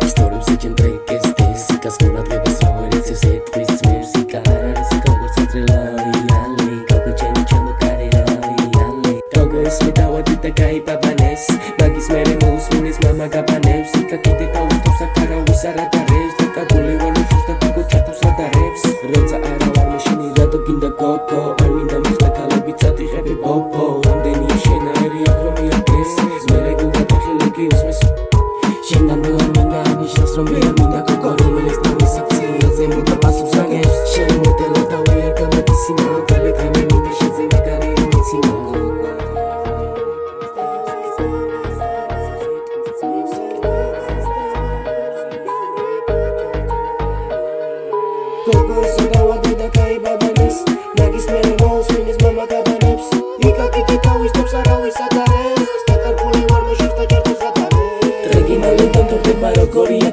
პისტოლებს ეჭენ ტრეკეს დესიკას მონადღების რაوارიცებს ეთქვის მუსიკა არ არის როგორც ადრელაიალე გოგოჩენი ჩამოკარეაიალე გოგო ისმე დავადი და გაიპაბანეს მაგის მერე მოусმინეს მამა გაბანებს იქა კიდე დაუსწრებს აქარავის არადარებს დაკაგული ვარ მოშუშ და გოგო ჩათავს რადარებს როცა არა ვარ მაშინი რატო გინდა გოგო არ მინდა მიხდა ქალები წატიღები ბობო რამდენია შენაერი აღრომია ეს მერე გულდა თახილიკი უსმეს შენთან და არ მინდა ნიშნავს რომ მე არ მინდა გოგო რომელიც ნავის აქციაზე მოდა პასუხს აგებს შენ მოდელა თავი არ გამატისინა ტელეგრამი მინდა შეძე მაგარი მიცინა გოგო ისე დავადი და გაიბაბანეს მაგის მერე მოусმინეს მამა გაბანებს იქა კიდე თავისთავს არავის ატარებს დაკარგული ვარ მოშუშ და ჯერდოს ატარებს ტრეკი მალე დამთავრდება როგორია